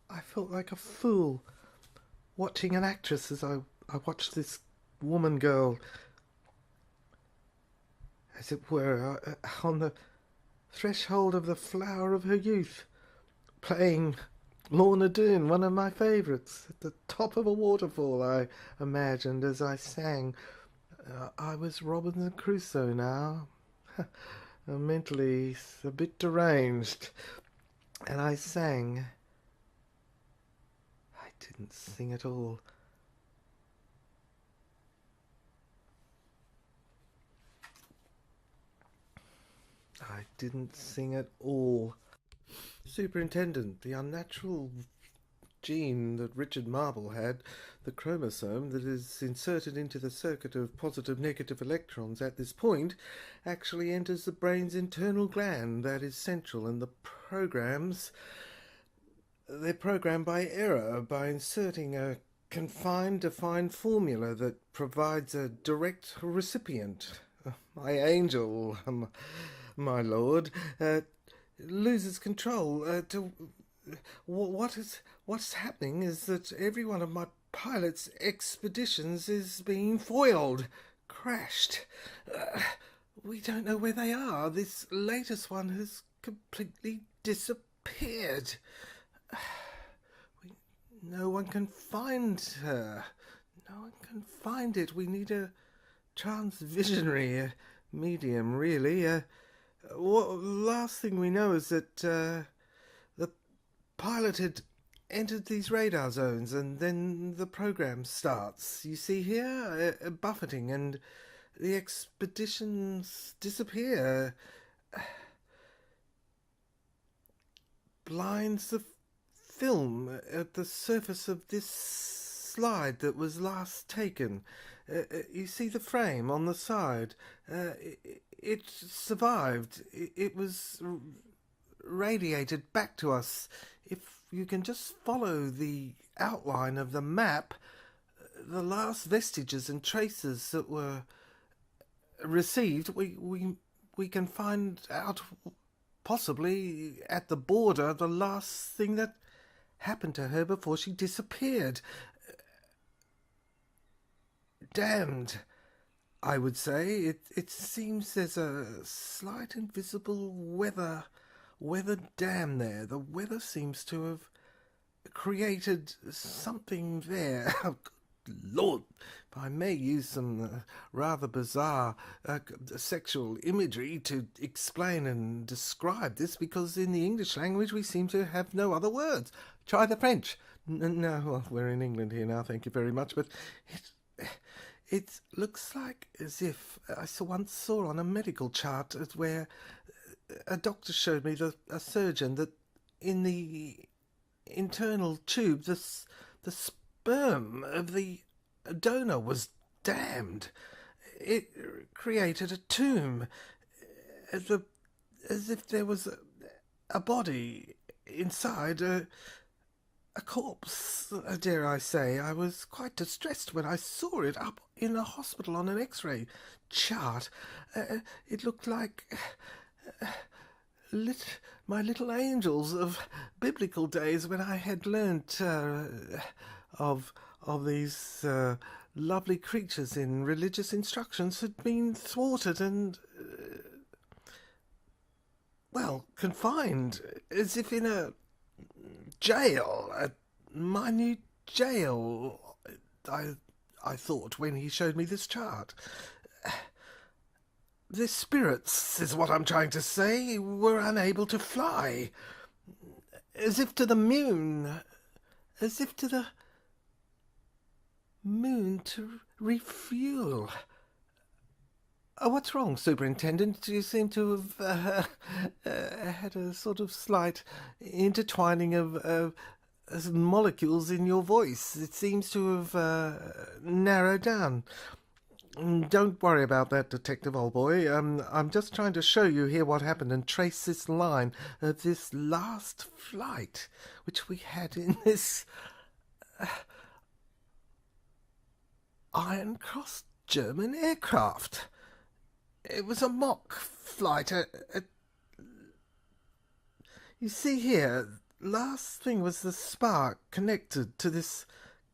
I felt like a fool watching an actress as I watched this woman girl, as it were, on the threshold of the flower of her youth, playing Lorna Doone, one of my favourites, at the top of a waterfall, I imagined as I sang. I was Robinson Crusoe now, mentally a bit deranged, and I sang. I didn't sing at all. I didn't sing at all. Superintendent, the unnatural gene that Richard Marble had, the chromosome that is inserted into the circuit of positive negative electrons at this point, actually enters the brain's internal gland that is central, and they're programmed by error, by inserting a confined defined formula that provides a direct recipient. My angel, my lord, loses control. What's happening is that every one of my pilot's expeditions is being foiled, crashed. We don't know where they are. This latest one has completely disappeared. No one can find her. No one can find it. We need a transvisionary medium, really. Last thing we know is that the pilot had entered these radar zones, and then the program starts. You see here, buffeting, and the expeditions disappear. Blinds the film at the surface of this slide that was last taken. You see the frame on the side. It survived. It was radiated back to us. If you can just follow the outline of the map, the last vestiges and traces that were received, we can find out, possibly at the border, the last thing that happened to her before she disappeared. Damned, I would say. It seems there's a slight invisible weather dam there. The weather seems to have created something there. Oh, good Lord, if I may use some rather bizarre sexual imagery to explain and describe this, because in the English language we seem to have no other words. Try the French. No, well, we're in England here now, thank you very much, but it looks like as if I once saw on a medical chart where a doctor showed me, a surgeon, that in the internal tube the sperm of the donor was damned. It created a tomb, as if there was a body inside a corpse, dare I say. I was quite distressed when I saw it up in the hospital on an X-ray chart. It looked like my little angels of biblical days, when I had learnt of these lovely creatures in religious instructions, had been thwarted and confined, as if in a jail, a minute jail. I thought when he showed me this chart. The spirits, is what I'm trying to say, were unable to fly. As if to the moon. As if to the moon to refuel. What's wrong, Superintendent? You seem to have had a sort of slight intertwining of molecules in your voice. It seems to have narrowed down. Don't worry about that, Detective, old boy. I'm just trying to show you here what happened and trace this line of this last flight, which we had in this Iron Cross German aircraft. It was a mock flight. You see here, last thing was the spark connected to this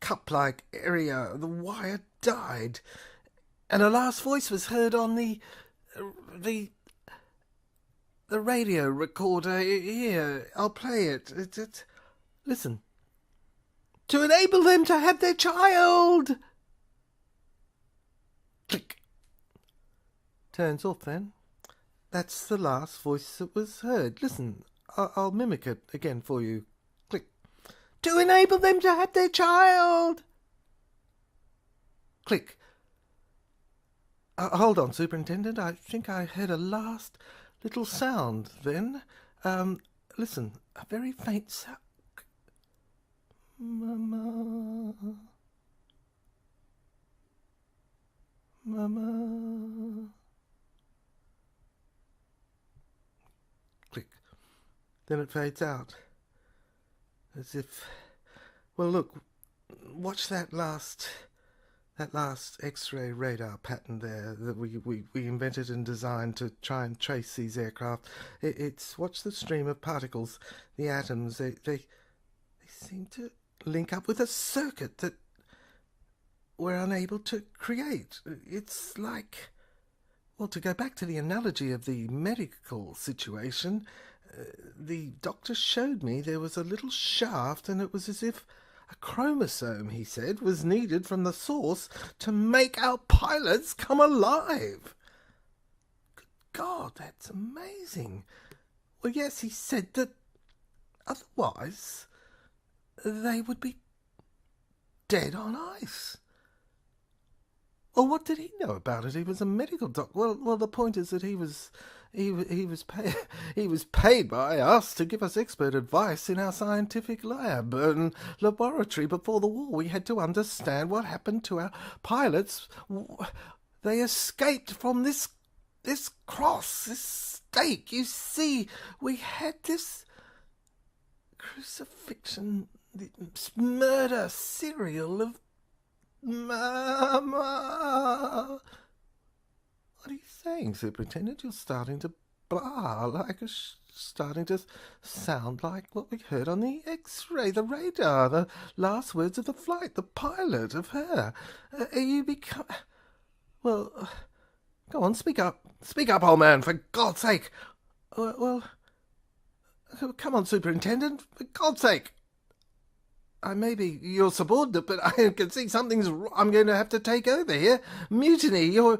cup-like area. The wire died, and a last voice was heard on the radio recorder. Here, I'll play it. Listen. To enable them to have their child! Click. Turns off then. That's the last voice that was heard. Listen, I'll mimic it again for you. Click. To enable them to have their child! Click. Hold on, Superintendent. I think I heard a last little sound then. Listen, a very faint sound. Mama. Mama. Click. Then it fades out. As if... Well, look. Watch that last X-ray radar pattern there that we invented and designed to try and trace these aircraft. It's watch the stream of particles, the atoms. They seem to link up with a circuit that we're unable to create. It's like, well, to go back to the analogy of the medical situation, the doctor showed me there was a little shaft, and it was as if a chromosome, he said, was needed from the source to make our pilots come alive. Good God, that's amazing. Well, yes, he said that otherwise they would be dead on ice. Well, what did he know about it? He was a medical doctor. Well, the point is that he was paid by us to give us expert advice in our scientific lab and laboratory. Before the war, we had to understand what happened to our pilots. They escaped from this cross, this stake. You see, we had this crucifixion, murder serial of Mama. What are you saying, Superintendent? You're starting to blah, starting to sound like what we heard on the X-ray, the radar, the last words of the flight, the pilot of her. You become... Well, go on, speak up. Speak up, old man, for God's sake. Well, come on, Superintendent, for God's sake. I may be your subordinate, but I can see something's wrong. I'm going to have to take over here. Mutiny. You're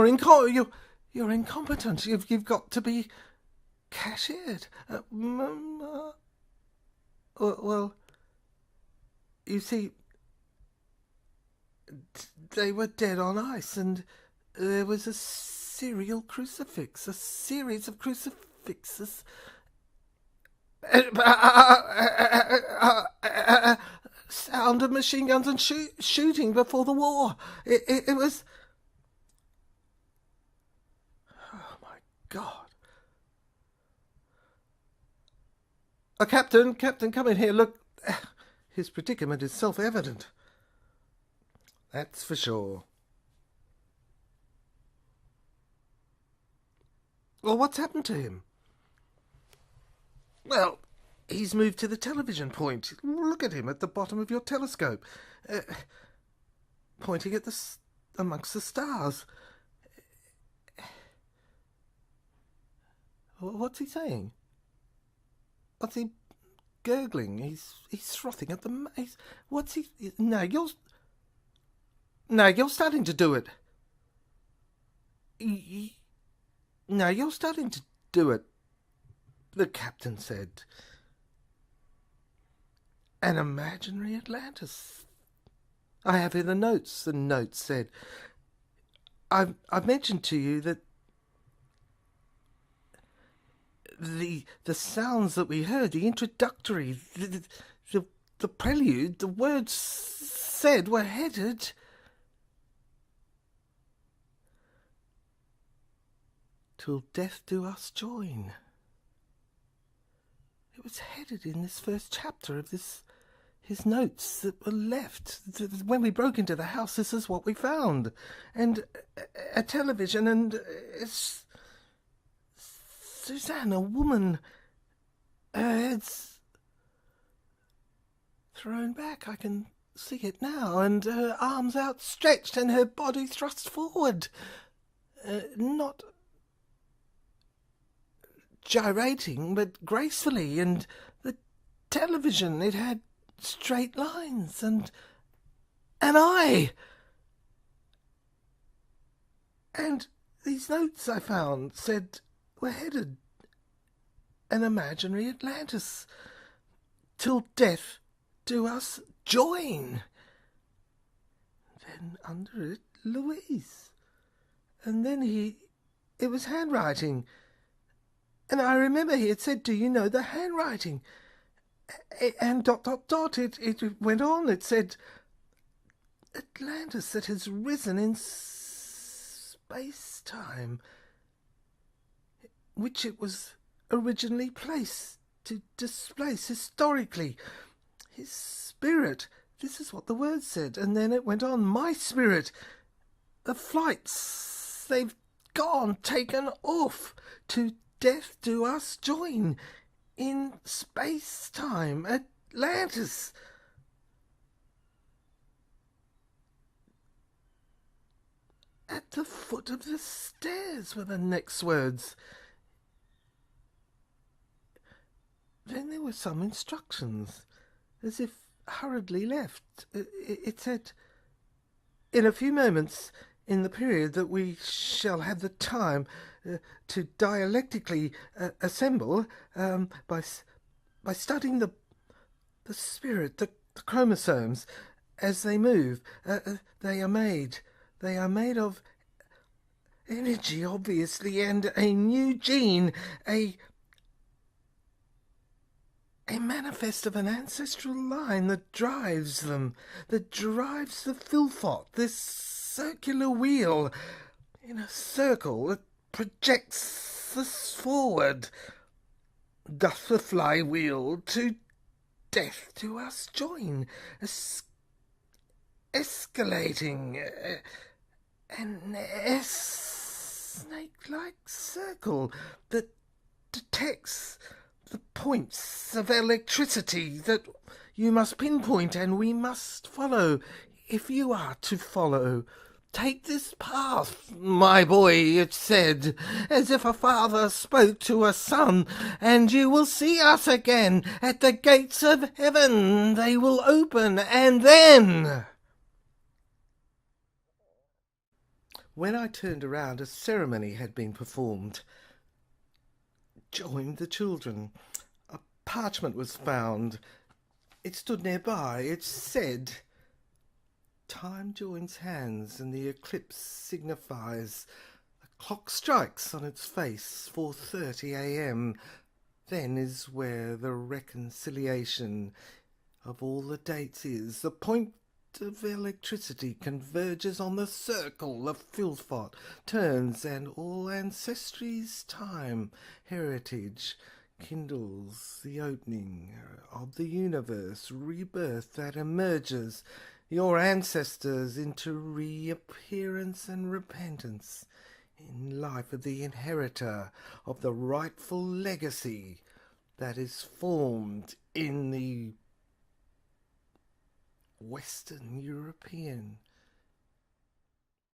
incompetent. You've got to be cashiered. Well, you see, they were dead on ice, and there was a series of crucifixes. Sound of machine guns and shooting before the war. It was... Oh, my God. Captain, come in here. Look, his predicament is self-evident. That's for sure. Well, what's happened to him? Well, he's moved to the television point. Look at him at the bottom of your telescope, pointing at amongst the stars. What's he saying? What's he gurgling? He's frothing at the mouth. What's he? No, you're starting to do it. No, you're starting to do it. The captain said. An imaginary Atlantis. I have here the notes. The notes said, I've mentioned to you that the sounds that we heard, the introductory, the prelude, the words said were headed "Till death do us join." It was headed in this first chapter of his notes that were left. When we broke into the house, this is what we found. And a television and Suzanne, a woman, her head's thrown back. I can see it now, and her arms outstretched and her body thrust forward. Not gyrating, but gracefully, and the television, it had straight lines, and I... And these notes I found said we're headed an imaginary Atlantis. Till death do us join. Then under it, Louise. And then it was handwriting. And I remember he had said, do you know the handwriting? And ... it went on. It said, Atlantis that has risen in space-time, which it was originally placed to displace historically. His spirit, this is what the word said, and then it went on, my spirit, the flights, they've gone, taken off, to death do us join, in space-time, Atlantis. At the foot of the stairs were the next words. Then there were some instructions, as if hurriedly left. It said, in a few moments, in the period that we shall have the time to dialectically assemble, by studying the spirit, the chromosomes, as they move, they are made of energy, obviously, and a new gene, a manifest of an ancestral line that drives them, that drives the Philfot, this circular wheel in a circle that projects us forward. Doth the flywheel to death do us join, escalating an snake-like circle that detects the points of electricity that you must pinpoint and we must follow if you are to follow. Take this path, my boy, it said, as if a father spoke to a son, and you will see us again. At the gates of heaven they will open, and then... When I turned around, a ceremony had been performed. Joined the children. A parchment was found. It stood nearby. It said, time joins hands and the eclipse signifies. The clock strikes on its face, 4:30 a.m. Then is where the reconciliation of all the dates is. The point of electricity converges on the circle. The Philfot turns, and all ancestry's time, heritage, kindles the opening of the universe, rebirth that emerges, your ancestors into reappearance and repentance in life of the inheritor of the rightful legacy that is formed in the Western European